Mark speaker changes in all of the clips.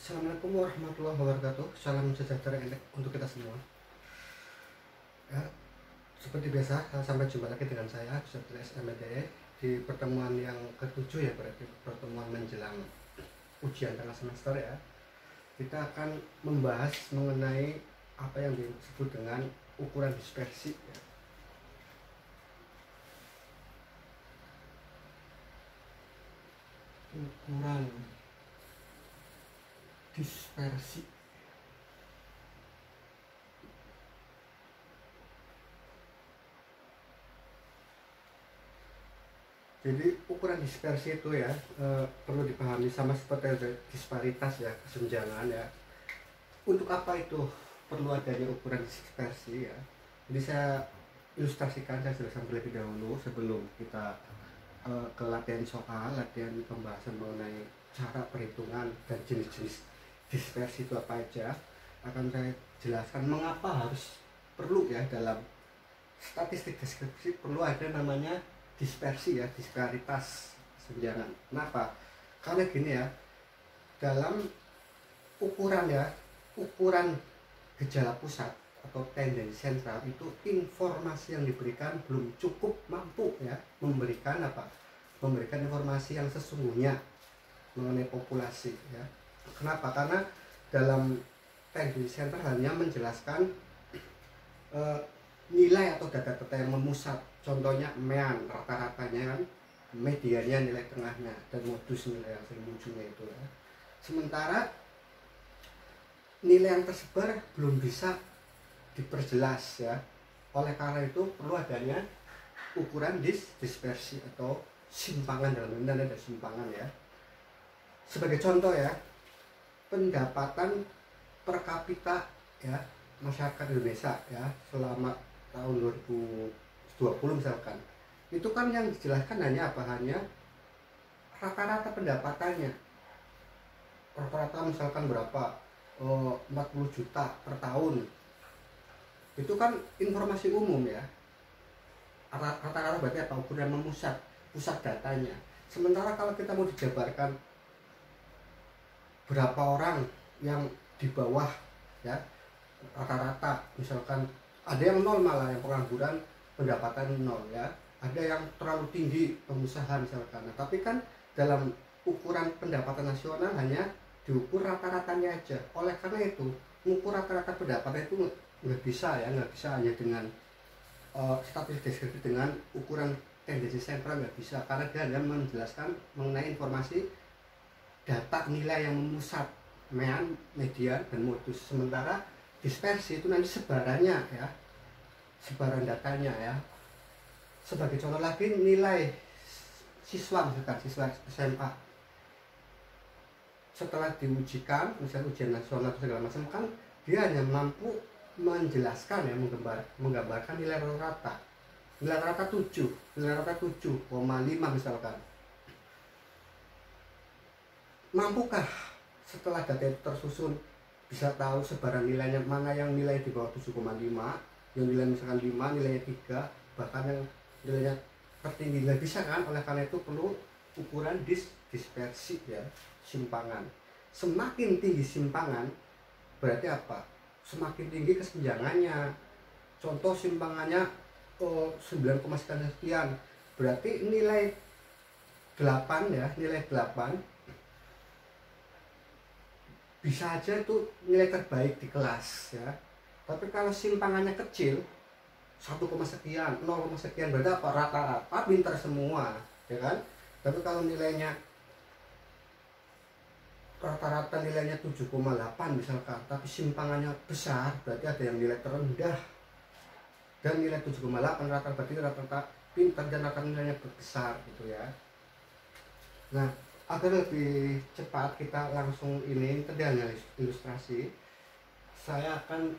Speaker 1: Assalamualaikum warahmatullahi wabarakatuh. Salam sejahtera untuk kita semua. Ya, seperti biasa, sampai jumpa lagi dengan saya, Dr. SMD, di pertemuan yang ketujuh ya, berarti pertemuan menjelang ujian tengah semester ya. Kita akan membahas mengenai apa yang disebut dengan ukuran dispersi ya. Ukuran dispersi. Jadi ukuran dispersi itu ya perlu dipahami sama seperti disparitas ya, kesenjangan ya. Untuk apa itu perlu adanya ukuran dispersi ya? Jadi saya ilustrasikan, saya jelaskan terlebih dahulu sebelum kita ke latihan soal, latihan pembahasan mengenai cara perhitungan dan jenis-jenis dispersi itu apa aja. Akan saya jelaskan mengapa harus perlu ya dalam statistik deskripsi perlu ada namanya dispersi ya, disparitas kesenjangan. Kenapa? Karena gini ya, dalam ukuran ya, ukuran gejala pusat atau tendensi sentral itu informasi yang diberikan belum cukup mampu ya memberikan apa? Memberikan informasi yang sesungguhnya mengenai populasi ya. Kenapa? Karena dalam tendensi sentral hanya menjelaskan nilai atau data-data yang memusat, contohnya mean rata-ratanya kan, mediannya nilai tengahnya, dan modus nilai yang sering munculnya itu ya. Sementara nilai yang tersebar belum bisa diperjelas ya. Oleh karena itu perlu adanya ukuran dispersi atau simpangan, dalam ini ada simpangan ya. Sebagai contoh ya, pendapatan per kapita ya masyarakat Indonesia ya selama tahun 2020 misalkan, itu kan yang dijelaskan hanya apa? Hanya rata-rata pendapatannya. Rata-rata misalkan berapa? 40 juta per tahun. Itu kan informasi umum ya. Rata-rata berarti apa? Ukuran memusat, pusat datanya. Sementara kalau kita mau dijabarkan berapa orang yang di bawah ya rata-rata, misalkan ada yang nol, malah yang pengangguran pendapatan nol ya, ada yang terlalu tinggi pengusaha misalkan. Nah, tapi kan dalam ukuran pendapatan nasional hanya diukur rata-ratanya aja. Oleh karena itu mengukur rata-rata pendapatan itu nggak bisa ya, nggak bisa hanya dengan statistik deskripsi dengan ukuran tendensi sentral, nggak bisa, karena dia hanya menjelaskan mengenai informasi data nilai yang memusat, mean, median, dan modus. Sementara dispersi itu nanti sebarannya ya, sebaran datanya ya. Sebagai contoh lagi, nilai siswa misalkan siswa SMA setelah diujikan, misalnya ujian nasional atau segala macam, kan dia hanya mampu menjelaskan ya, menggambarkan nilai rata. Nilai rata 7, nilai rata 7,5 misalkan. Mampukah setelah data itu tersusun bisa tahu sebaran nilainya, mana yang nilai di bawah 7,5, yang nilai misalkan 5, nilainya 3, bahkan yang nilainya tertinggi? Nggak bisa kan? Oleh karena itu perlu ukuran dispersi ya, simpangan. Semakin tinggi simpangan berarti apa? Semakin tinggi kesenjangannya. Contoh simpangannya 9, sekian, berarti nilai 8 ya, nilai 8 bisa aja itu nilai terbaik di kelas ya. Tapi kalau simpangannya kecil 1, sekian, 0, sekian, berarti apa? Rata-rata pintar semua ya kan. Tapi kalau nilainya rata-rata nilainya 7,8 misalkan, tapi simpangannya besar, berarti ada yang nilai terendah. Dan nilai 7,8 rata-rata berarti rata-rata pintar dan rata nilainya besar gitu ya. Nah, agar lebih cepat kita langsung ini, tadi hanya ilustrasi, saya akan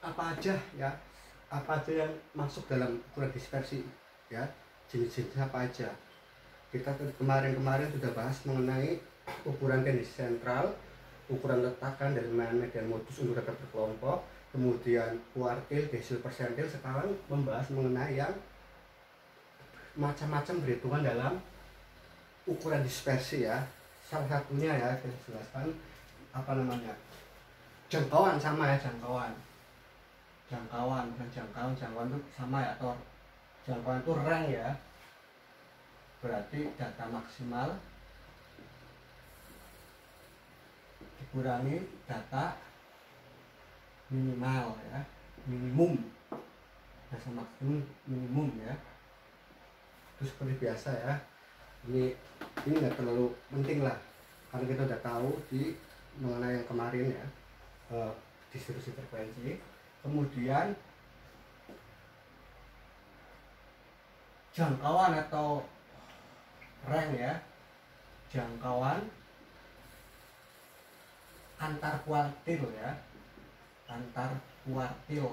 Speaker 1: apa aja ya, apa aja yang masuk dalam ukuran dispersi ya, jenis-jenis apa aja. Kita kemarin sudah bahas mengenai ukuran tendensi sentral, ukuran letakan dari mean, median, modus untuk data berkelompok, kemudian kuartil, desil, persentil. Sekarang membahas mengenai yang macam-macam perhitungan dalam ukuran dispersi ya. salah satunya ya kita jelaskan apa namanya, jangkauan sama ya, jangkauan itu sama ya, atau jangkauan itu rank ya, berarti data maksimal dikurangi data minimal ya, minimum, data maksimum minimum ya. Itu seperti biasa ya, ini nggak terlalu penting lah karena kita udah tahu di mengenai yang kemarin ya, distribusi frekuensi. Kemudian jangkauan atau rank ya, jangkauan antar kuartil ya, antar kuartil.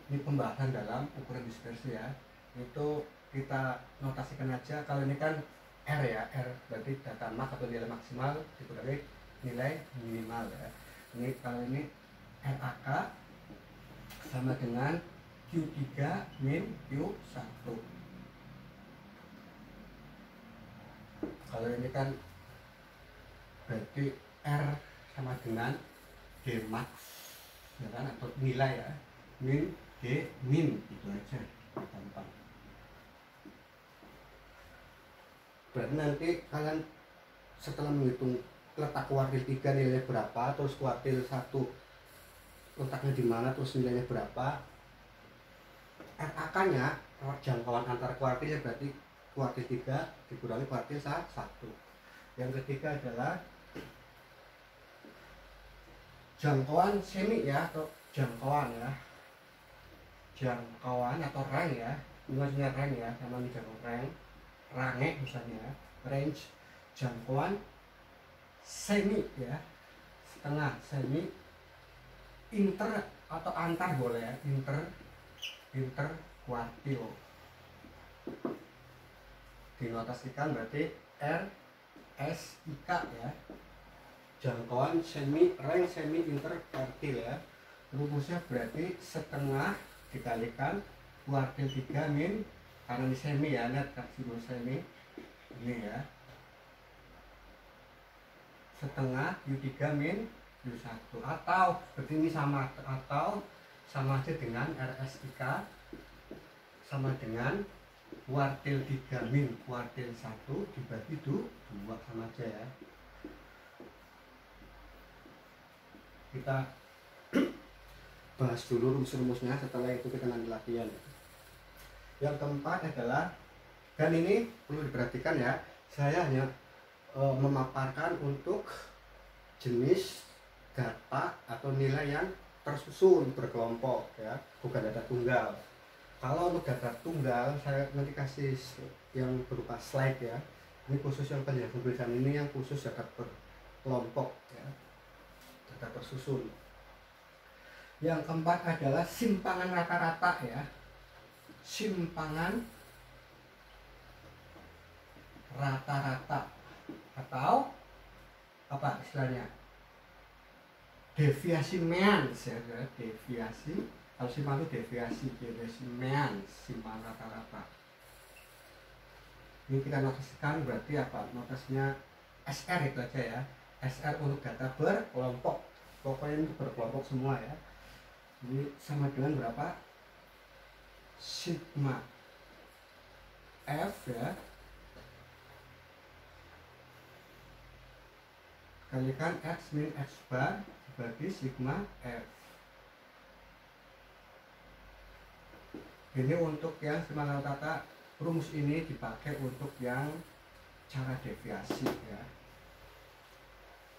Speaker 1: Ini pembahasan dalam ukuran dispersi ya, itu kita notasikan aja. Kalau ini kan R ya, R berarti data mak atau nilai maksimal dikurangi nilai minimal ya. Ini kalau ini RAK sama dengan Q3 min Q1. Kalau ini kan berarti R sama dengan D max ya kan, atau nilai ya, min D min, itu aja gampang. Berarti nanti kalian setelah menghitung letak kuartil 3 nilainya berapa, terus kuartil 1 letaknya di mana, terus nilainya berapa, RAK nya jangkauan antar kuartil ya, berarti kuartil 3 dikurangi kuartil 1. Yang ketiga adalah jangkauan semi ya, atau jangkauan ya, jangkauan atau rank ya, ini maksudnya rank ya, sama ini jangkauan rank, range misalnya, range jangkauan semi ya, setengah, semi, inter atau antar boleh ya, inter kuartil, dinotasikan berarti RSIK ya, jangkauan semi, range semi inter kuartil ya. Rumusnya berarti setengah dikalikan kuartil 3 min, karena ini semi ya, lihat kasih semi ini ya, setengah Q3 min Q1, atau seperti ini sama, atau sama aja dengan RSIK sama dengan kuartil 3 min kuartil 1 dibagi 2 sama aja ya. Kita bahas dulu rumus-rumusnya, setelah itu kita nanti latihan. Yang keempat adalah, dan ini perlu diperhatikan ya, saya hanya memaparkan untuk jenis data atau nilai yang tersusun berkelompok ya, bukan data tunggal. Kalau untuk data tunggal saya nanti kasih yang berupa slide ya, ini khusus yang penjelasan tulisan, ini yang khusus data berkelompok ya, data tersusun. Yang keempat adalah simpangan rata-rata ya, simpangan rata-rata atau apa istilahnya, deviasi means ya, deviasi, kalau simpangan itu deviasi means, simpangan rata-rata. Ini kita notasikan berarti apa, notasinya SR itu aja ya, SR untuk data berkelompok, pokoknya ini berkelompok semua ya. Ini sama dengan berapa, sigma F ya kalikan X min X bar dibagi sigma F. Ini untuk yang simpangan rata, rumus ini dipakai untuk yang cara deviasi ya.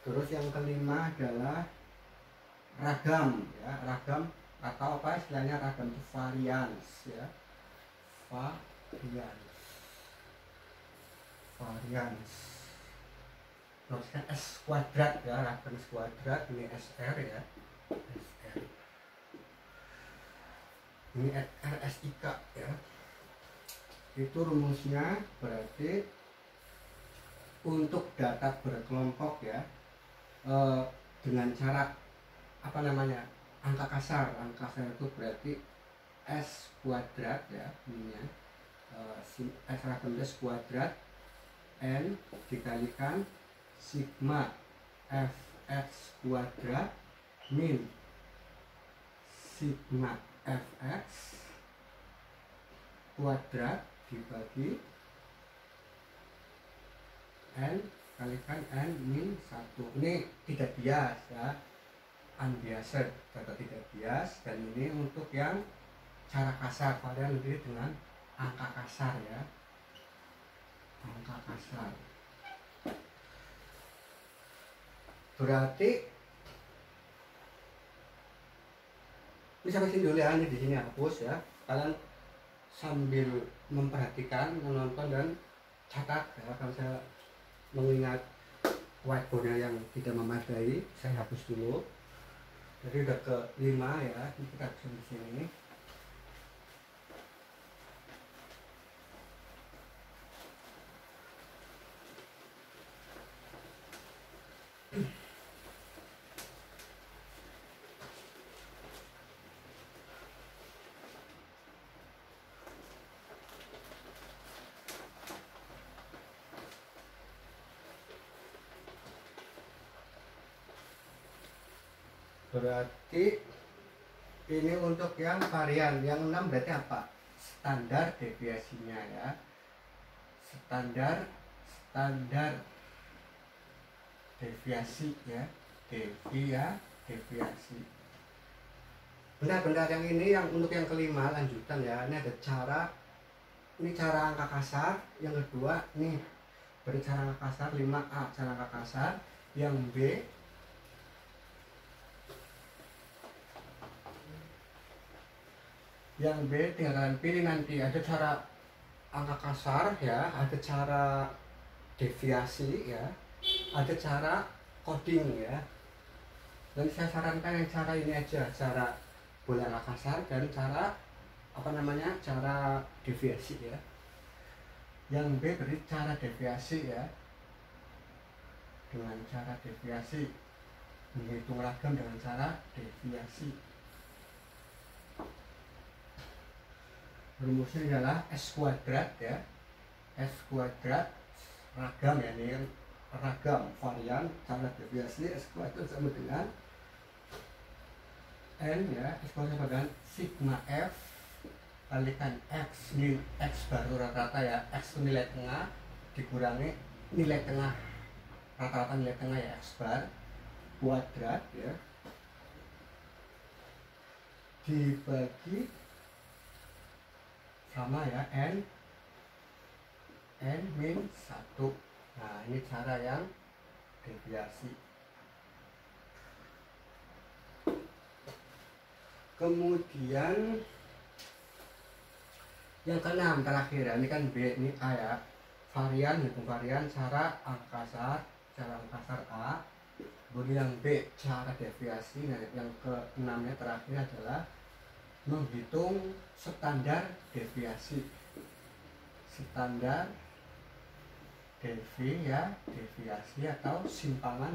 Speaker 1: Terus yang kelima adalah ragam ya, ragam atau apa istilahnya, ragam itu varians ya, varians notiskan S kuadrat ya, ragam S kuadrat, ini SR ya, SR ini RSIK ya. Itu rumusnya berarti untuk data berkelompok ya, dengan cara apa namanya, angka kasar itu berarti S kuadrat ya, ininya S ragam S kuadrat N dikalikan sigma fx kuadrat min sigma fx kuadrat dibagi n kalikan n min 1. Ini tidak bias ya, unbiased atau tidak bias, dan ini untuk yang cara kasar, varian lebih dengan angka kasar ya, angka kasar. Berarti ini sampai sini dulu ya, ini di sini hapus ya. Kalian sambil memperhatikan, menonton dan catat ya. Kalau saya mengingat whiteboardnya yang tidak memadai, saya hapus dulu. Jadi udah ke 5 ya, ini kita hapus di sini. Berarti ini untuk yang varian, yang 6 berarti apa? Standar deviasinya ya. Standar deviasi ya. Deviasi. Benar-benar yang ini yang untuk yang kelima lanjutan ya. Ini ada cara, ini cara angka kasar. Yang kedua nih berarti cara angka kasar 5A, cara angka kasar. Yang B tinggal kalian pilih nanti, ada cara angka kasar ya, ada cara deviasi ya, ada cara coding ya. Dan saya sarankan yang cara ini aja, cara boleh angka kasar dan cara cara deviasi ya. Yang B berarti cara deviasi ya, dengan cara deviasi, menghitung ragam dengan cara deviasi. Rumusnya adalah S kuadrat ya, S kuadrat ragam ya, ini ragam varian cara deviasi, S kuadrat sama dengan N ya, S kuadrat sama dengan sigma F kalikan X, ini X baru rata-rata ya, X itu nilai tengah dikurangi nilai tengah, rata-rata nilai tengah ya, X bar kuadrat ya, dibagi sama ya n min 1. Nah ini cara yang deviasi. Kemudian yang keenam terakhir ya, ini kan B, ini A ya, varian, hitung varian cara angka kasar, A. Kemudian yang B cara deviasi. Nah yang keenamnya terakhir adalah menghitung standar deviasi, standar deviasi atau simpangan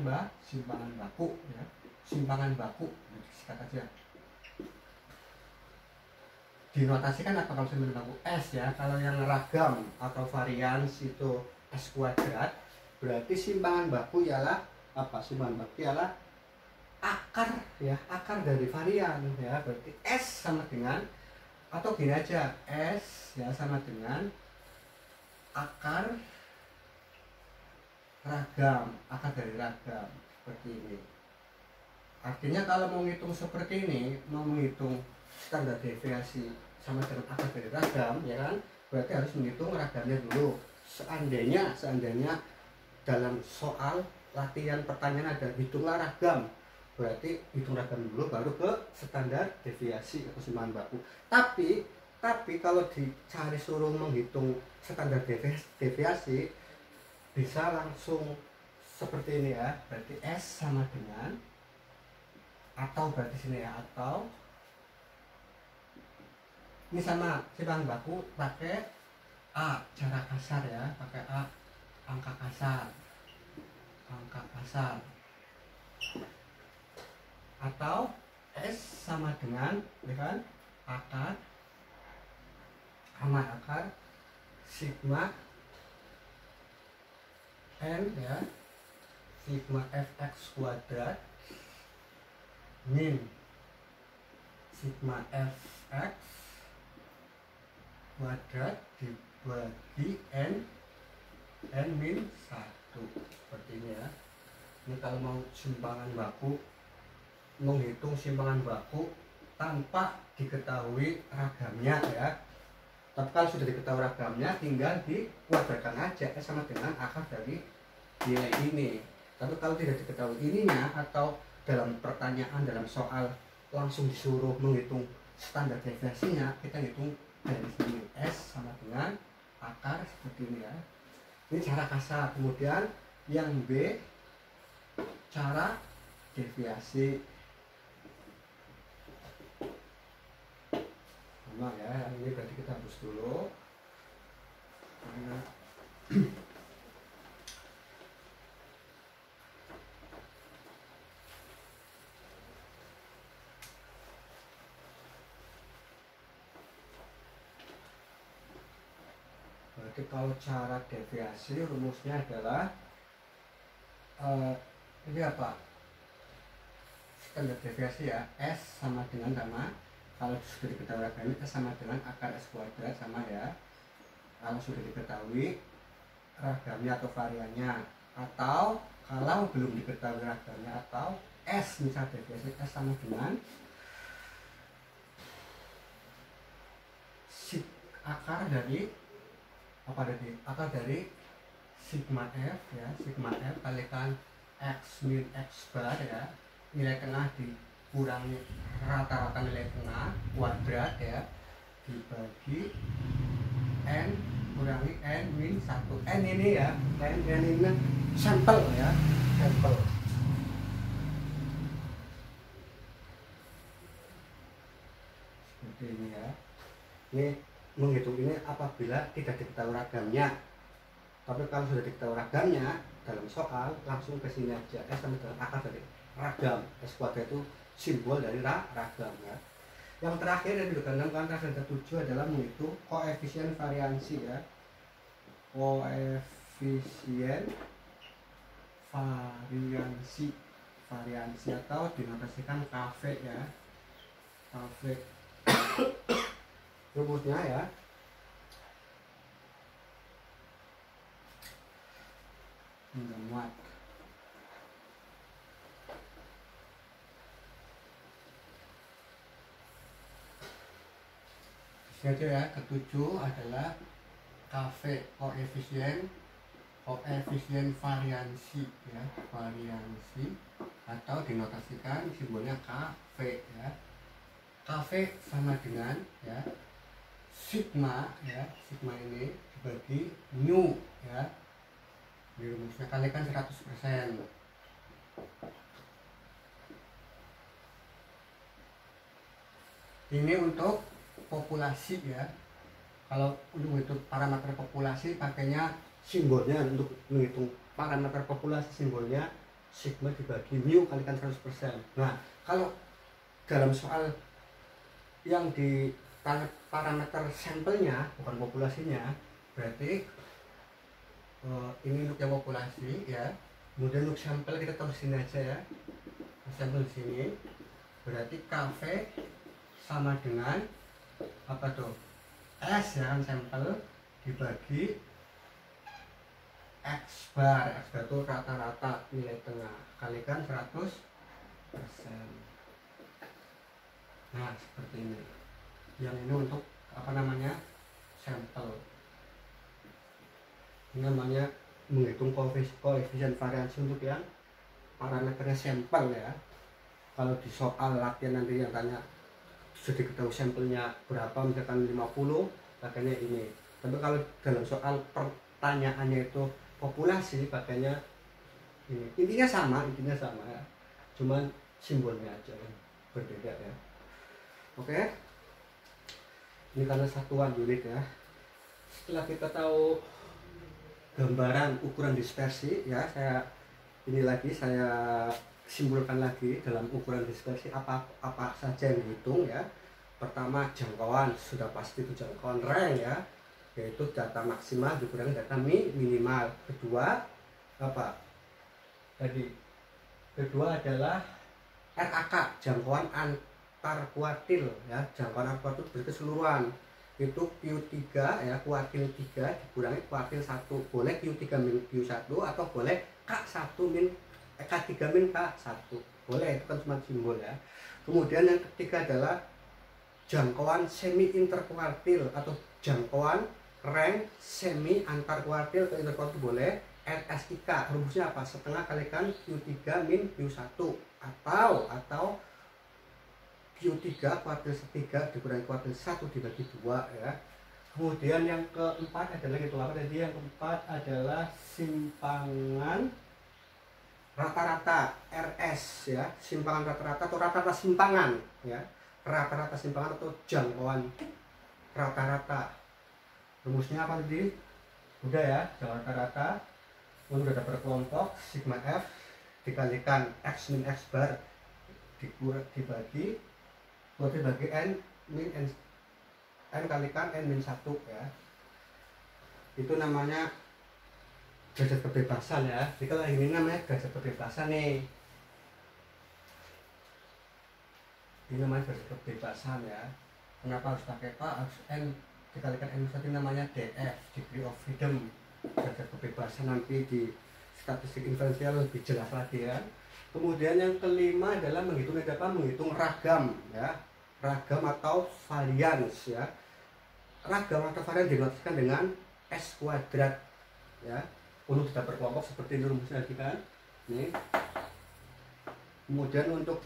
Speaker 1: baku ya, simpangan baku sikat aja. Dinotasikan apa kalau simpangan baku? S ya. Kalau yang ragam atau varians itu S kuadrat, berarti simpangan baku ialah apa? Simpangan baku ialah akar ya, akar dari varian ya, berarti S sama dengan, atau gini aja, S ya sama dengan akar ragam, akar dari ragam, seperti ini. Artinya kalau mau menghitung seperti ini, mau menghitung standar deviasi sama dengan akar dari ragam ya kan, berarti harus menghitung ragamnya dulu. Seandainya dalam soal latihan pertanyaan ada hitunglah ragam, berarti hitung ragam dulu baru ke standar deviasi atau simpangan baku. Tapi kalau dicari suruh menghitung standar deviasi, bisa langsung seperti ini ya, berarti S sama dengan, atau berarti sini ya, atau ini sama simpangan baku pakai A cara kasar ya, pakai A angka kasar, atau S sama dengan ya kan, akar sigma N ya sigma fx kuadrat min sigma fx kuadrat dibagi n min 1 seperti ini ya. Ini kalau mau simpangan baku, menghitung simpangan baku tanpa diketahui ragamnya ya. Tapi kalau sudah diketahui ragamnya, tinggal dikuadratkan aja sama dengan akar dari nilai ini. Tapi kalau tidak diketahui ininya, atau dalam pertanyaan, dalam soal langsung disuruh menghitung standar deviasinya, kita hitung dari sini S sama dengan akar seperti ini ya. Ini cara kasar. Kemudian yang B, cara deviasi. Sama ya, yang ini berarti kita hapus dulu. Berarti kalau cara deviasi rumusnya adalah ini apa? Standar deviasi ya, S sama dengan kalau sudah diketahui ragamnya S sama dengan akar S kuadrat sama ya. Kalau sudah diketahui ragamnya atau variannya, atau kalau belum diketahui ragamnya atau S, misal deviasi S sama dengan akar dari apa tadi? Akar dari sigma F ya, sigma F kalikan X min X bar ya, nilai tengah dikurangi rata-rata nilai tengah kuadrat ya, dibagi N kurangi N min 1. N ini ya, N ini sampel ya, sampel. Seperti ini ya. Ini menghitung ini apabila tidak diketahui ragamnya. Tapi kalau sudah diketahui ragamnya, dalam soal langsung ke sini aja, S sama dengan akar dari ragam. S kuadrat itu simbol dari ragam ya. Yang terakhir yang dikatakan tanda 7 adalah menghitung koefisien variansi ya. Koefisien variansi atau dinotasikan KV ya. KV rumusnya ya. Muat. Jadi ya, ketujuh adalah KV, koefisien variansi ya, variansi atau dinotasikan simbolnya KV ya. KV sama dengan ya sigma ya, sigma ini dibagi nu ya. Di rumusnya kalikan 100%. Ini untuk populasi ya. Kalau untuk parameter populasi pakainya simbolnya, untuk menghitung parameter populasi simbolnya sigma dibagi mu kalikan 100%. Nah, kalau dalam soal yang di parameter sampelnya bukan populasinya, berarti ini untuk yang populasi ya. Kemudian untuk sampel kita taruh sini aja ya, sampel di sini. Berarti KV sama dengan apa tuh? S ya kan, sampel dibagi X bar. X bar itu rata-rata nilai tengah kalikan 100%. Nah seperti ini. Yang ini untuk apa namanya, sampel. Ini namanya menghitung koefisien variansi untuk yang parameternya sampel ya. Kalau di soal latihan nanti yang tanya sudah diketahui sampelnya berapa, misalkan 50, pakainya ini. Tapi kalau dalam soal pertanyaannya itu populasi, pakainya ini. Intinya sama ya. Cuman simbolnya aja yang berbeda ya. Oke. Ini karena satuan unit ya. Setelah kita tahu gambaran ukuran dispersi ya, saya simpulkan lagi dalam ukuran dispersi apa saja yang dihitung ya. Pertama, jangkauan, sudah pasti itu jangkauan rank ya, yaitu data maksimal dikurangi data minimal. Kedua, apa? tadi. Kedua adalah RAK, jangkauan antar kuartil ya, jangkauan antar kuartil berkeseluruhan. Itu Q3 ya, kuartil 3 dikurangi kuartil 1. Boleh Q3 min Q1 atau boleh K1 min K3 min K1. Boleh, itu kan cuma simbol ya. Kemudian yang ketiga adalah jangkauan semi interkuartil atau jangkauan rank semi antar kuartil ke interkuartil boleh. RSIK rumusnya apa? Setengah kalikan Q3 min Q1 atau Q3 kuartil setiga dikurangi kuartil 1 dibagi 2 ya. Kemudian yang keempat adalah itu apa tadi? Yang keempat adalah simpangan rata-rata RS ya, simpangan rata-rata atau rata-rata simpangan ya. Rata-rata simpangan atau jangkauan rata-rata. Rumusnya apa tadi? Udah ya, jangkauan rata-rata untuk data per kelompok sigma F dikalikan X min X bar dibagi N min N kalikan N min 1 ya. Itu namanya derajat kebebasan ya. Jadi kalau ini namanya derajat kebebasan nih. Ini namanya derajat kebebasan ya. Kenapa harus pakai Pak? Harus N dikalikan N min 1, namanya DF, degree of freedom. Derajat kebebasan nanti di statistik inferensial lebih jelas lagi ya. Kemudian yang kelima adalah menghitung apa? Menghitung ragam ya. Ragam atau varians ya. Ragam atau varian dinotiskan dengan S kuadrat ya. Untuk data per kelompok seperti ini rumusnya tadi kan. Nih. Kemudian untuk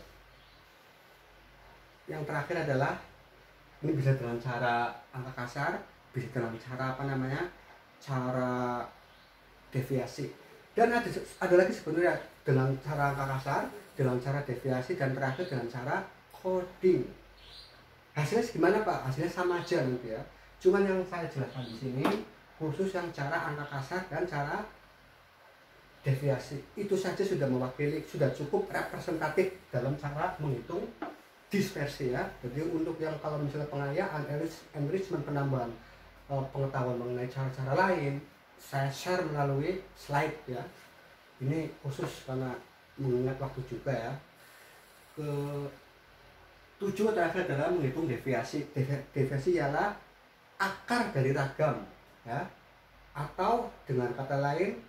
Speaker 1: yang terakhir adalah ini bisa dengan cara angka kasar, bisa dengan cara apa namanya? Cara deviasi. Dan ada lagi sebenarnya dengan cara angka kasar, dengan cara deviasi, dan terakhir dengan cara coding. Hasilnya gimana Pak? Hasilnya sama aja nanti ya. Cuman yang saya jelaskan di sini khusus yang cara angka kasar dan cara deviasi. Itu saja sudah mewakili, sudah cukup representatif dalam cara menghitung dispersi ya. Jadi untuk yang kalau misalnya pengayaan, enrichment, penambahan pengetahuan mengenai cara-cara lain, saya share melalui slide ya. Ini khusus karena mengingat waktu juga ya. Tujuh terakhir adalah menghitung deviasi. Deviasi ialah akar dari ragam ya, atau dengan kata lain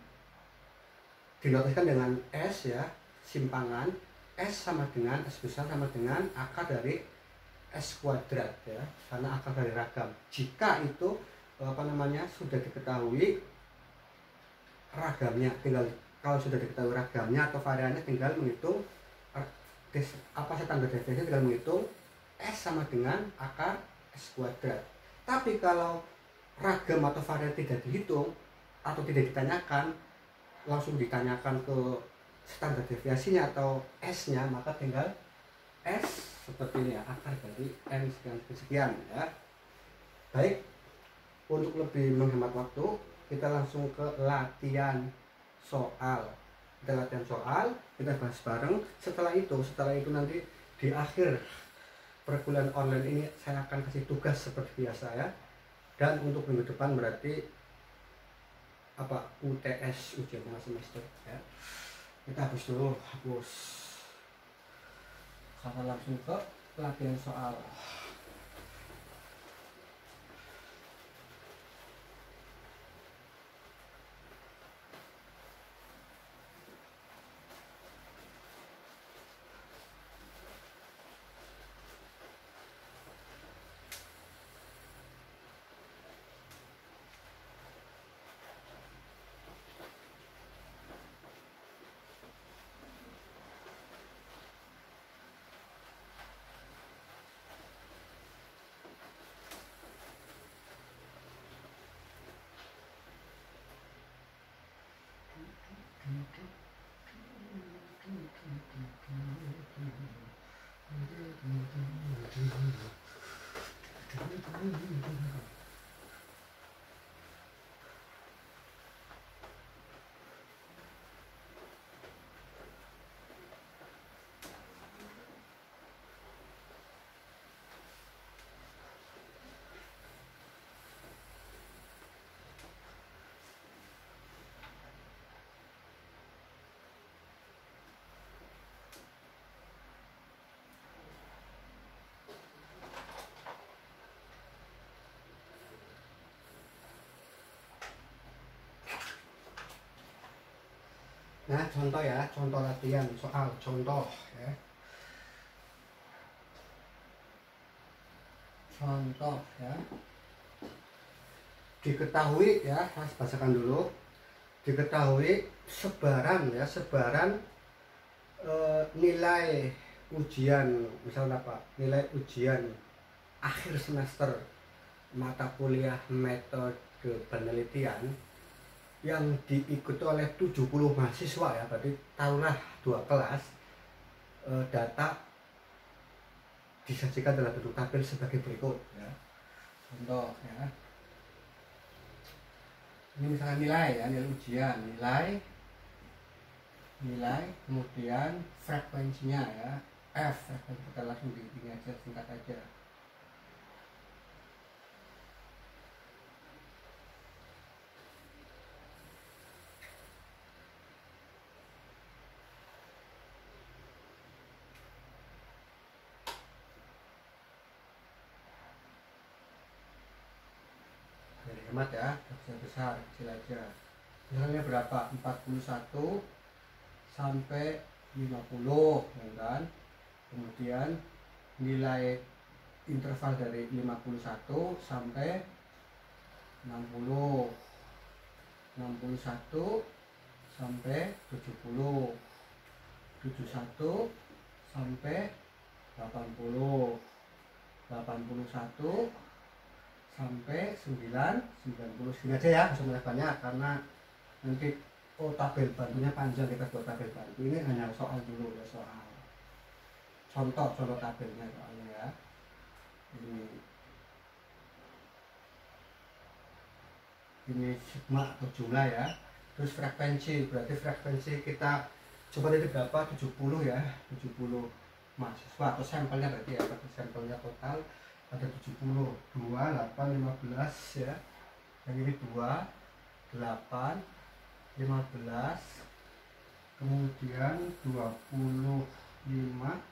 Speaker 1: dinotiskan dengan S ya, simpangan S sama dengan S besar sama dengan akar dari S kuadrat ya, karena akar dari ragam. Jika itu apa namanya sudah diketahui ragamnya, tinggal kalau sudah diketahui ragamnya atau variannya tinggal menghitung apa standar deviasi, tinggal menghitung S sama dengan akar S kuadrat. Tapi kalau ragam atau varian tidak dihitung atau tidak ditanyakan, langsung ditanyakan ke standar deviasinya atau S-nya, maka tinggal S seperti ini ya, akar dari N sekian ya. Baik, untuk lebih menghemat waktu, kita langsung ke latihan soal. Kita latihan soal, kita bahas bareng. Setelah itu nanti di akhir perkuliahan online ini saya akan kasih tugas seperti biasa ya. Dan untuk minggu depan berarti apa? UTS, ujian tengah semester ya. Kita hapus dulu, karena langsung ke latihan soal. Nah, contoh ya, contoh latihan soal contoh ya. Contoh ya. Diketahui ya, saya bacakan dulu. Diketahui sebaran ya, sebaran nilai ujian, misalnya apa? Nilai ujian akhir semester mata kuliah metode penelitian yang diikuti oleh 70 mahasiswa ya, berarti taruhlah 2 kelas. Data disajikan dalam bentuk tabel sebagai berikut ya. Contoh ya. Ini misalnya nilai ya, nilai ujian, nilai kemudian frekuensinya ya, F, frekuensi. Kita langsung ini aja, singkat aja. Dari hemat ya, besar kecil aja. Misalnya berapa? 41 sampai 50 ya kan. Kemudian nilai interval dari 51 sampai 60, 61 sampai 70, 71 sampai 80, 81 sampai 90. Segini aja ya, bisa banyak karena nanti tabel bantunya panjang, kita buat tabel bantu. Ini hanya soal dulu ya, soal contoh tabelnya soalnya ya. Ini sigma atau jumlah ya. Terus frekuensi, berarti frekuensi kita coba tadi berapa? 70 ya, 70 mahasiswa atau sampelnya berarti ya, berarti sampelnya total ada 70, 2, 8, 15 ya. Yang ini 2, 8, 15, kemudian 25,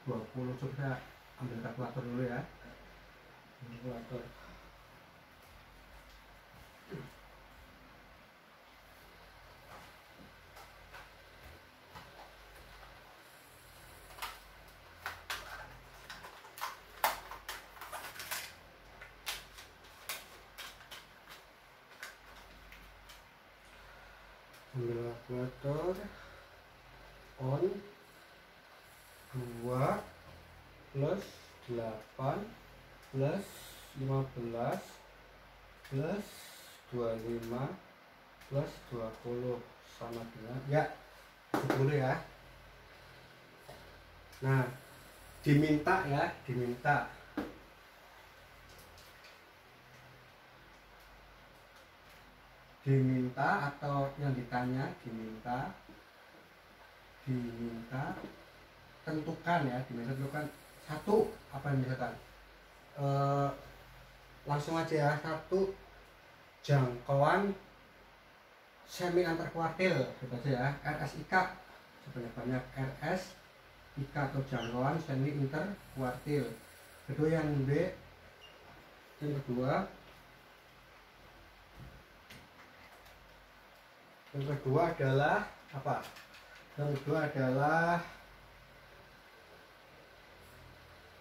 Speaker 1: 20. Coba kita ambil kalkulator dulu ya. Kalkulator. Ambil kalkulator, on 2 plus 8 plus 15 plus 25 plus 20 sama dengan ya 70 ya. Nah, diminta atau yang ditanya diminta tentukan ya, tentukan satu apa yang misalkan langsung aja ya, satu jangkauan semi antar kuartil gitu aja ya, RSIK sebanyak-banyak RSIK atau jangkauan semi inter kuartil. Kedua yang B, yang kedua adalah apa? Yang kedua adalah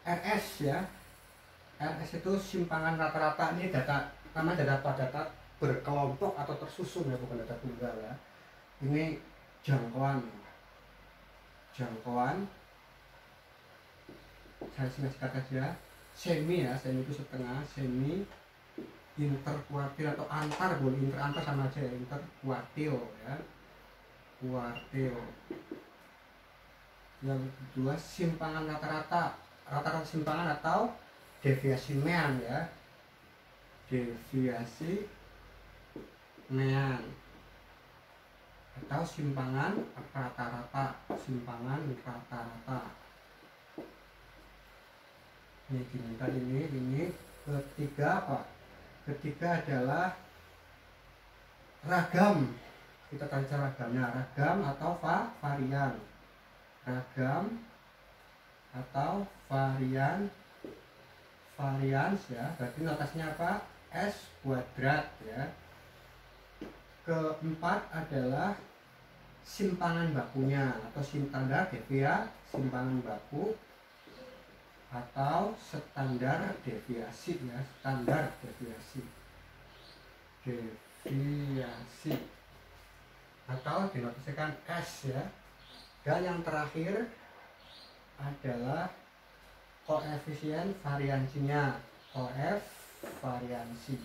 Speaker 1: RS ya. RS itu simpangan rata-rata. Ini data, namanya data berkelompok atau tersusun ya, bukan data tunggal ya. Ini jangkauan saya singkat aja, semi ya, semi itu setengah, semi interkuartil atau antar, boleh antar sama aja ya, interkuartil ya, kuartil. Yang kedua simpangan rata-rata simpangan atau deviasi mean ya, deviasi mean atau simpangan rata-rata. Ini diminta ini. Ketiga apa? Ketiga adalah ragam. Kita cari ragamnya, ragam atau varian. Ragam atau varians ya. Berarti notasinya apa? S kuadrat ya. Keempat adalah simpangan bakunya atau standar deviasi simpangan baku atau standar deviasi ya, standar deviasi atau dinotasikan S ya. Dan yang terakhir adalah koefisien variansinya, variansi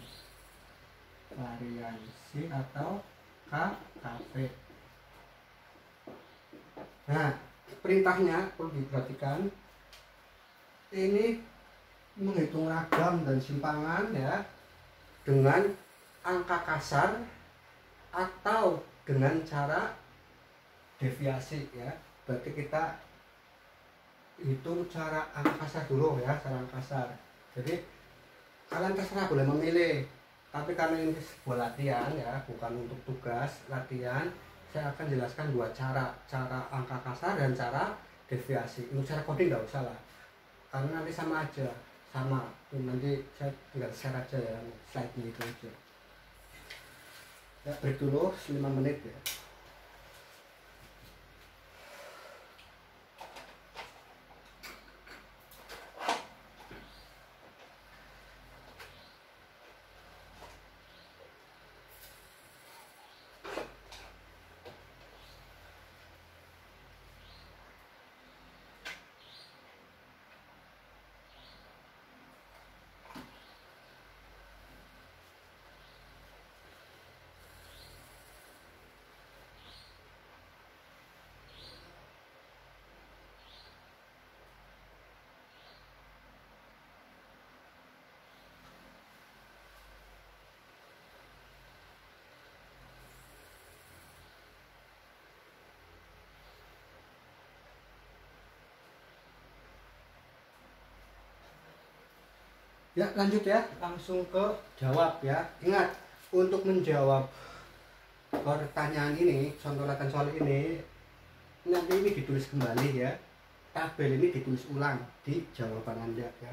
Speaker 1: atau KKV. Nah, perintahnya perlu diperhatikan, ini menghitung ragam dan simpangan ya dengan angka kasar atau dengan cara deviasi ya. Berarti kita hitung cara angka kasar dulu ya, cara angka kasar. Jadi kalian terserah boleh memilih, tapi karena ini sebuah latihan ya, bukan untuk tugas latihan, saya akan jelaskan dua cara angka kasar dan cara deviasi. Untuk cara coding nggak usah lah, karena nanti sama aja, nanti saya tinggal share aja ya slide ini itu aja ya. Break dulu 5 menit ya. Ya lanjut ya, langsung ke jawab ya. Ingat, untuk menjawab pertanyaan ini, contoh latihan soal ini, nanti ini ditulis kembali ya. Tabel ini ditulis ulang di jawaban Anda ya.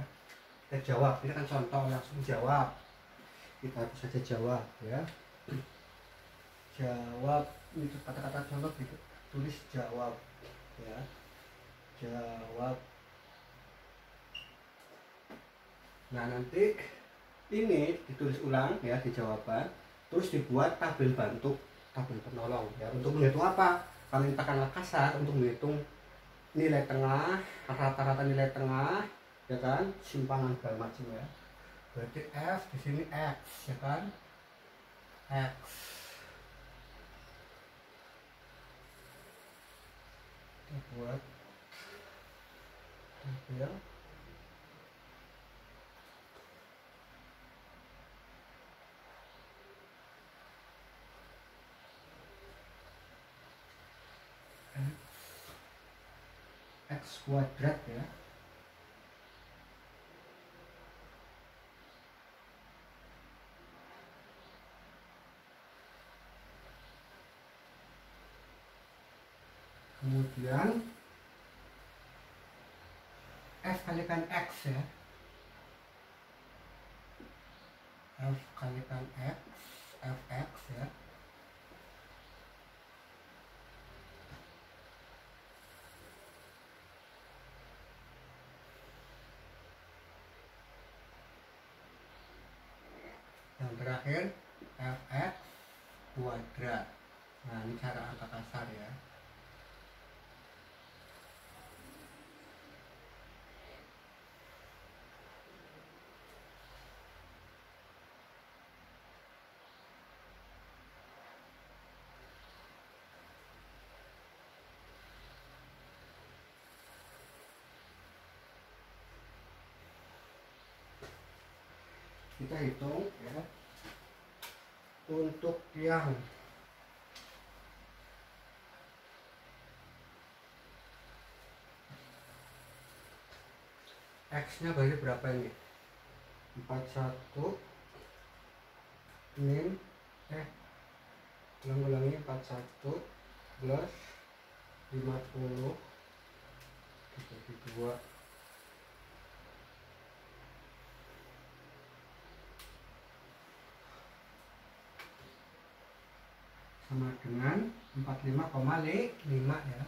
Speaker 1: Kita jawab, ini kan contoh, langsung jawab. Kita harus saja jawab ya. Jawab, ini kata-kata contoh tulis jawab ya. Jawab. Nah nanti ini ditulis ulang ya di jawaban, terus dibuat tabel bantu, tabel penolong ya. Untuk menghitung apa? Kalian tekanlah kasar untuk menghitung nilai tengah, rata-rata nilai tengah ya kan, simpangan segala macam ya. Berarti F di sini X ya kan, X. Kita buat tabel X kuadrat ya. Kemudian F kalikan X ya. F kalikan X, Fx ya. Yang terakhir Fx kuadrat. Nah ini cara angka kasar ya. Kita hitung ya. Untuk yang X nya berarti berapa ini? 41 min ulangi 41 plus 50 dibagi 2 1 sama dengan 45,5 ya.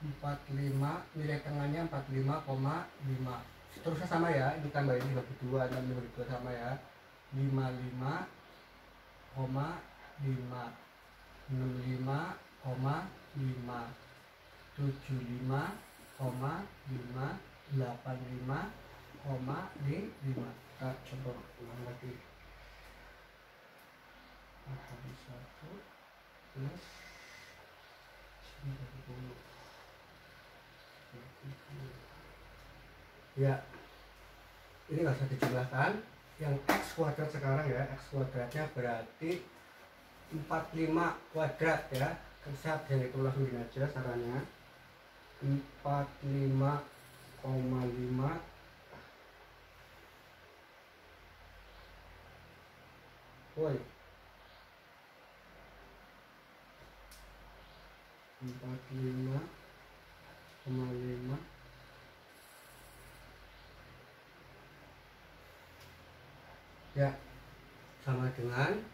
Speaker 1: 45, nilai tengahnya 45,5. Seterusnya sama ya, ini tambahin 52 dan 52 sama ya. 55,5, 65,5, 75,5, 85,5. Kita coba ulang lagi. 41 plus 90. Ya, ini nggak usah dijumlahkan. Yang x kuadrat sekarang ya, x kuadratnya berarti 45 kuadrat ya. Saya bisa hitung langsung gini aja caranya. 45,5 woi 45,5 ya, sama dengan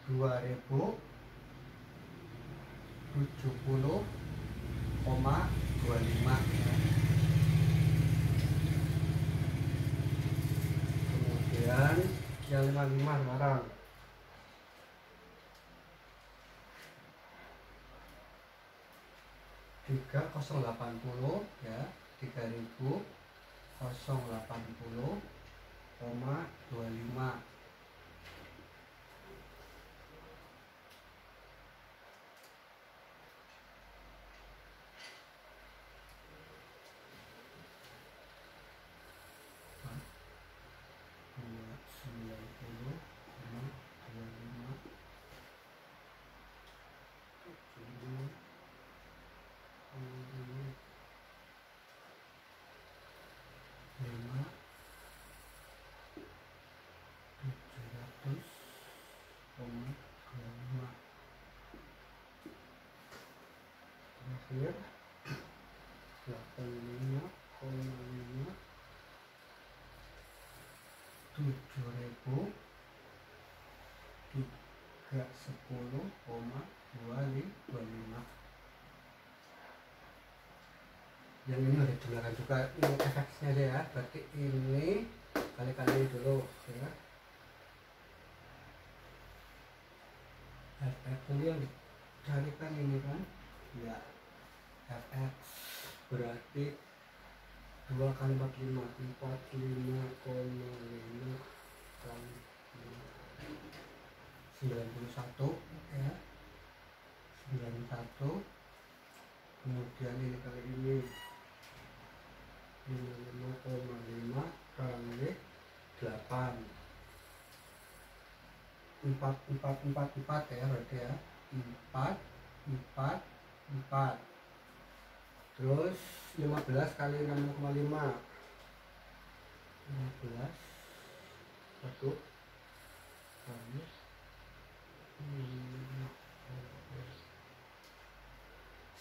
Speaker 1: 2070,25 ya. Kemudian yang 55 sekarang 3080 ya, 3080,25. Terakhir 85,5, 7000,310,255. Yang ini harus dijumlahkan juga, ini efeknya aja ya, berarti ini kali-kali dulu ya. Fx ini yang dicarikan ini kan ya, Fx berarti 2 kali 45, 45,5 kali 91 ya, 91. Kemudian ini kali ini 55,5 kali 8, 4 ya berarti ya, 4. Terus 15 kali 6,5, 15 1 kali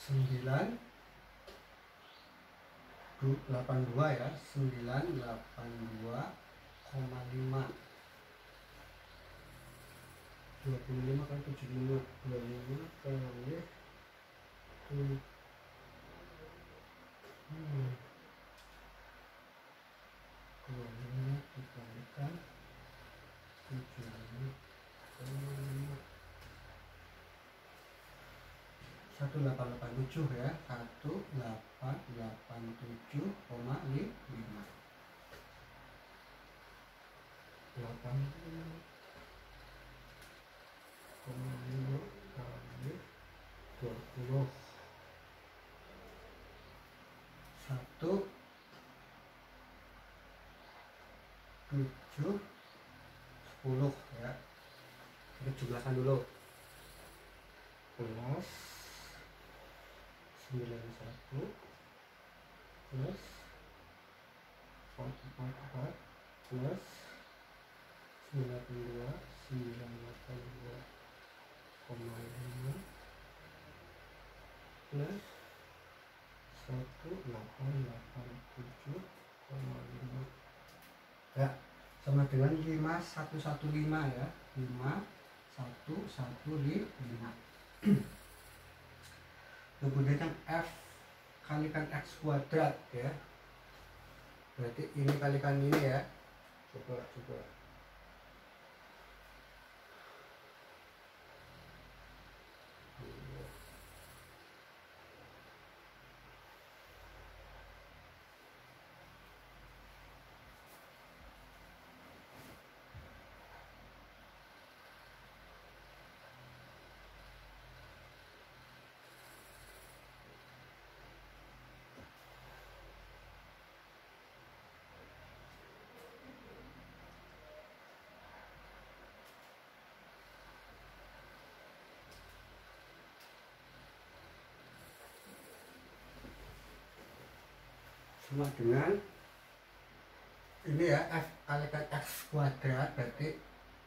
Speaker 1: 9 82 ya, 982,5. 25 kali 75, 25 kali 25 dikalikan 75,5, 1887 ya, 1887,5. 85,5 kali 20, 7 10 ya. Kita jumlahkan dulu. Plus 91 plus 444 plus 92,5 plus 1887,5 ya, sama sama dengan 5115 ya, 5115. Kemudian yang F kalikan X kuadrat ya, berarti ini kalikan ini ya. Coba sama dengan ini ya, F kalikan X kuadrat, berarti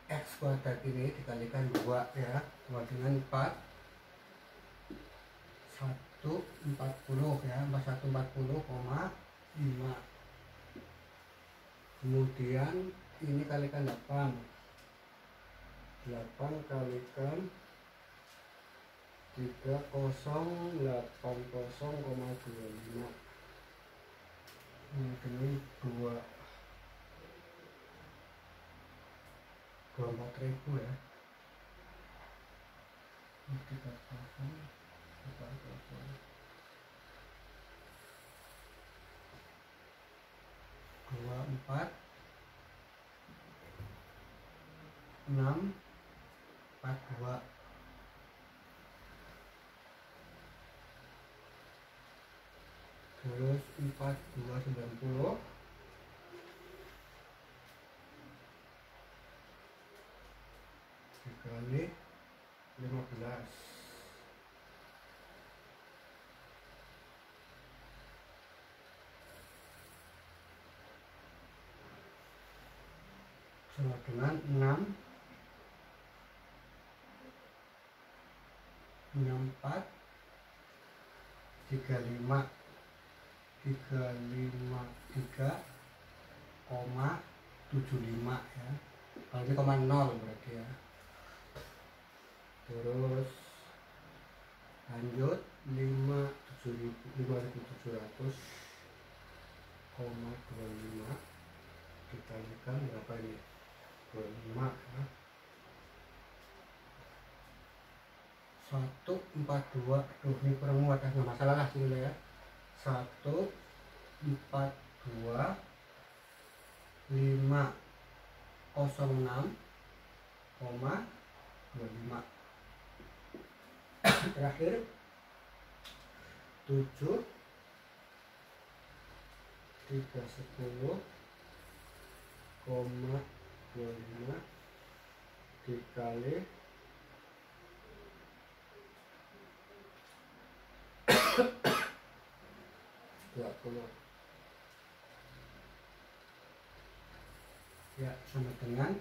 Speaker 1: X kuadrat ini dikalikan 2 ya, 2 dengan 4 140 ya, 4140,5. Kemudian ini kalikan 8 kalikan 3080,25. Ini 24.000 ya. 24.642. Terus 4290 dikali 15. Sama dengan 64 35 3,75 ya. Kalau ini 0 berarti ya. Terus lanjut 5.700,25 dikalikan berapa ini? 25 ya. 142. Tuh ini kurang muat ya, nggak masalah lah sini ya. 142.506,25. Terakhir 7.310,25 dikali 20 ya, sama dengan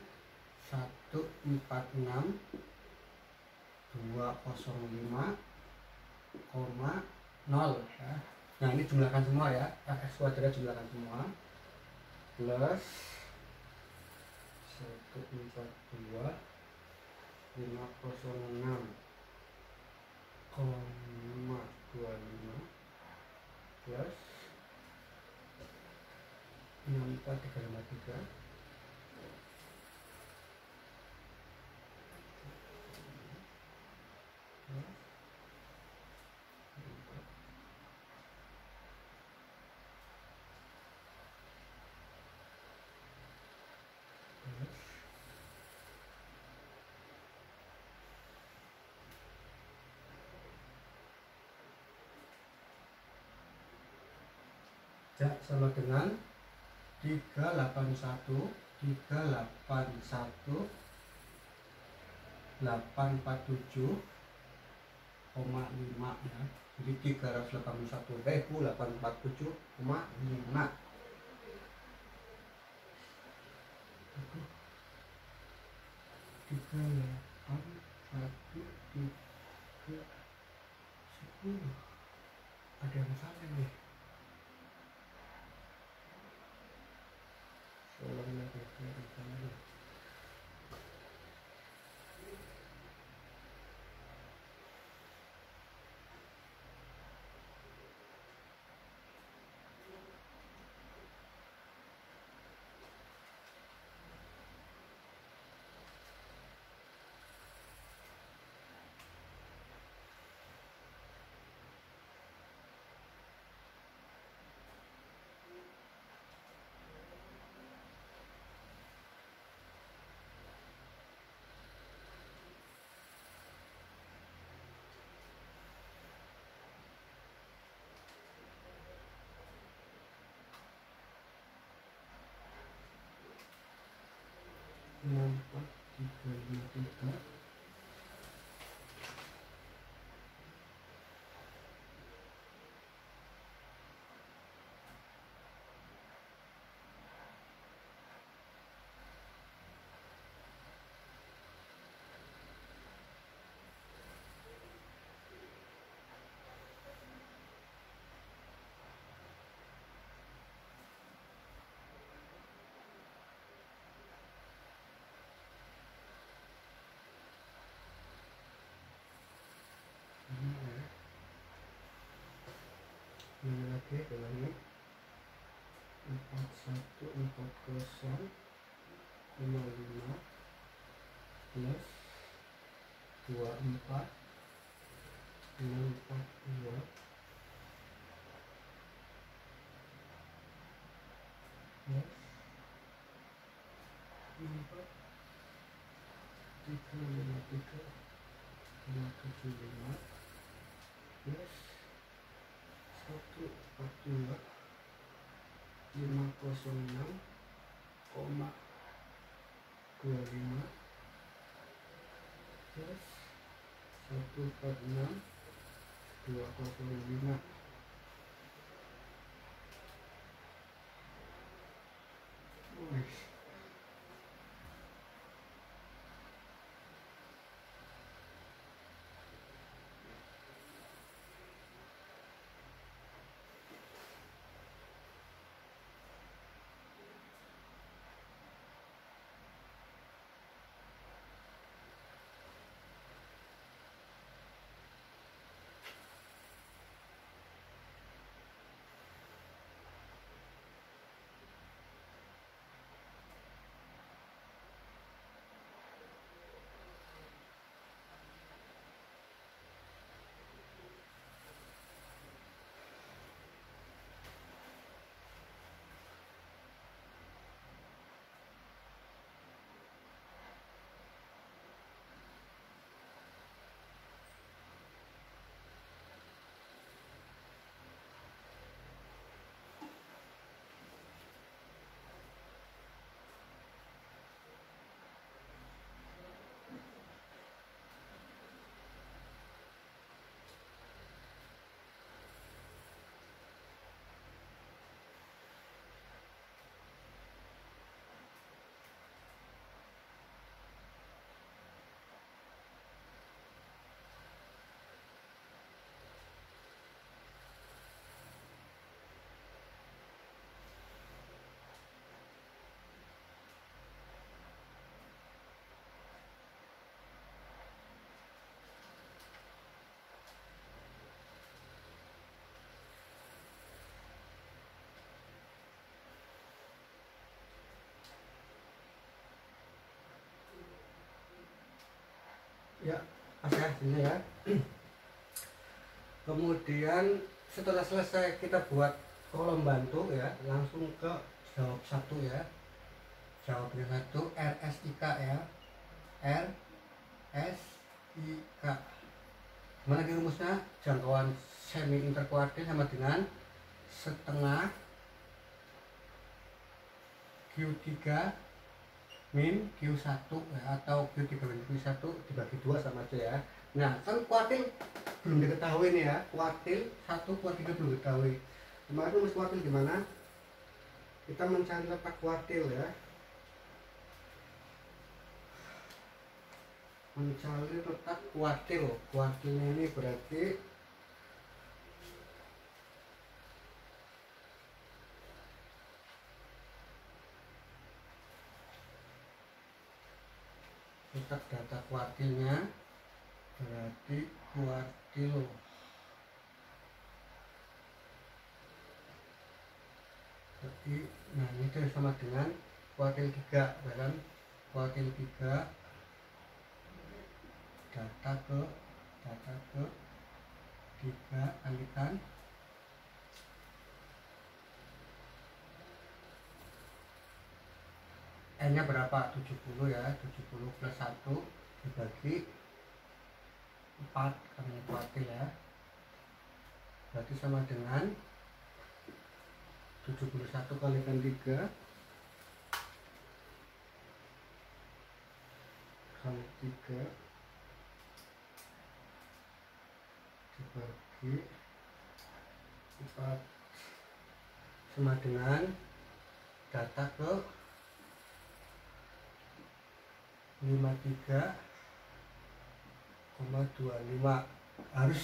Speaker 1: 146.205,0 ya. Nah ini jumlahkan semua ya, X kuadrat jumlahkan semua, plus 142.506,25 plus 64353 ya, sama dengan 381.847,5 ya. Jadi 381.847,5. Itu 381.310. Ada yang salah nih. Tolong 253. Ini lagi ulangi 4140 55 plus 24 642 plus 4 353 575 plus 142 506 koma 25 plus 146 205. Wih. Ya, hasilnya ya. Kemudian setelah selesai kita buat kolom bantu ya, langsung ke jawab satu ya. Jawabnya satu RSIK ya. RSIK. Mana lagi rumusnya? Jangkauan semi interkuartil sama dengan setengah Q3 min Q1 ya, atau Q3 min Q1 dibagi 2 sama aja ya. Nah, kan kuartil belum diketahui nih ya. Kuartil 1, kuartil 3 belum diketahui. Kemarin rumus kuartil gimana? Kita mencari letak kuartil ya. Mencari letak kuartil. Kuartilnya ini berarti letak data kuartilnya berarti kuartil berarti, nah ini sama dengan kuartil 3 kan? Kuartil 3 data ke 3 kalikan N nya berapa? 70 ya. 70 plus 1 dibagi 4 karena kuartil ya, berarti sama dengan 71 kalikan 3 kali 3 dibagi 4 sama dengan data ke 53,25, harus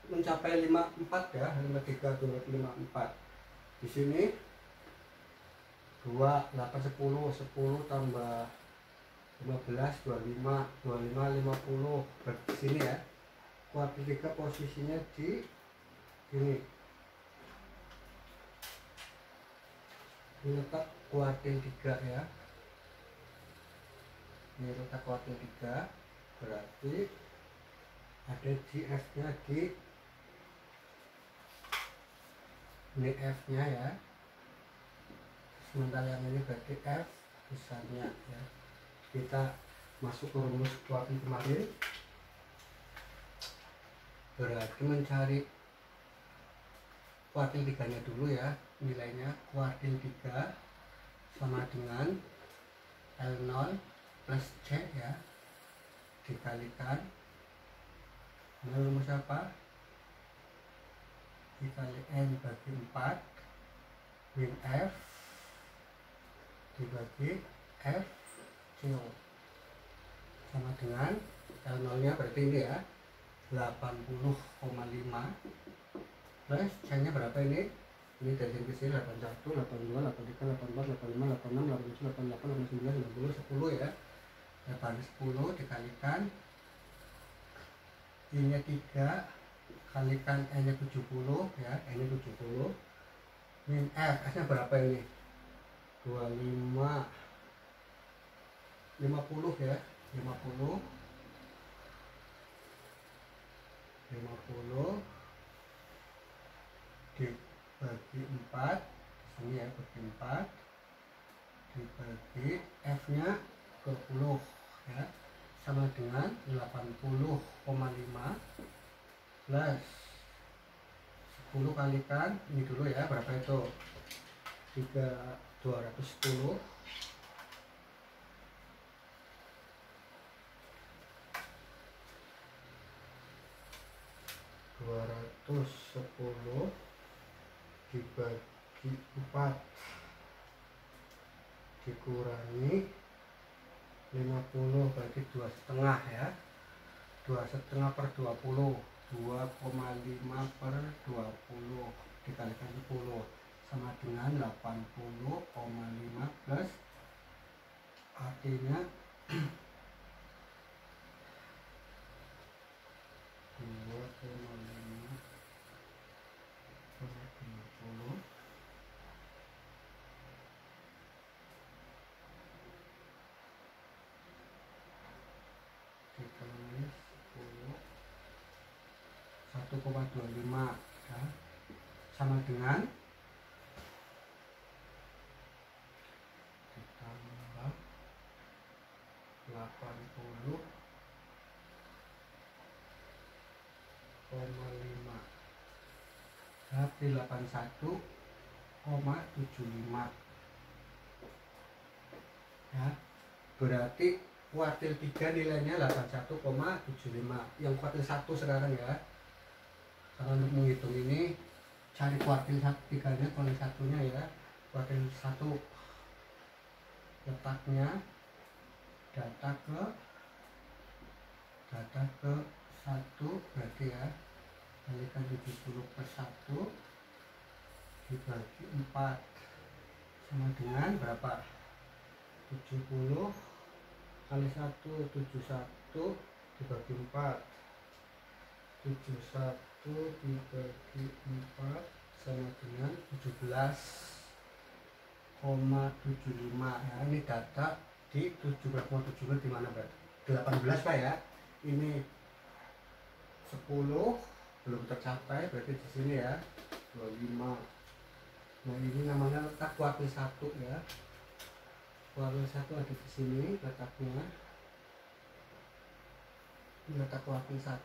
Speaker 1: mencapai 54 ya, 53,54. Di sini 2, 8, 10, 10 tambah 15, 25, 25, 50. Berarti sini ya, kuartil 3 posisinya di sini. Ini letak kuartil 3 ya. Ini letak kuartil 3, berarti ada di F nya di ini F nya ya. Sementara yang ini berarti F besarnya ya. Kita masuk ke rumus kuartil kemarin, berarti mencari kuartil 3 nya dulu ya. Nilainya kuartil 3 sama dengan L0 plus C ya, dikalikan rumus apa? Dikali N bagi 4 min F dibagi F CO sama dengan L0 nya berarti ini ya 80,5 plus C nya berapa ini? Ini dari sini ke sini 81, 82, 83, 84, 85, 86, 87, 88, 89, 90, 10 ya. 10 dikalikan I nya 3 kalikan N nya 70 ya, N nya 70 min F nya berapa ini? 25, 50 ya, 50 dibagi 4 sini ya, bagi 4 dibagi F nya 20 ya, sama dengan 80,5 plus 10 kalikan ini dulu ya, berapa itu? 210 dibagi 4 dikurangi 50 berarti 2,5 ya, 2,5 per 20, 2,5 per 20 dikalikan 10 sama dengan 80,5 plus artinya 2,5 per 20 dikali 10 1,25 ya, sama dengan ditambah 80,5 berarti 81,75 ya, berarti kuartil 3 nilainya 81,75. Yang kuartil 1 sekarang ya, karena untuk menghitung ini cari kuartil 3 nya, kuartil 1 nya ya. Kuartil 1 letaknya data ke 1 berarti ya, kalikan 70 per 1 dibagi 4 sama dengan berapa? 70 kali 1, 71 dibagi 4, 71 dibagi 4 sama dengan 17,75 ya. Ini data di 17,75 di mana berarti? 18 Pak ya. Ini 10 belum tercapai, berarti di sini ya 25. Nah ini namanya letak kuartil 1 ya. Kuartil 1 ada di sini letaknya. Ini letak kuartil 1.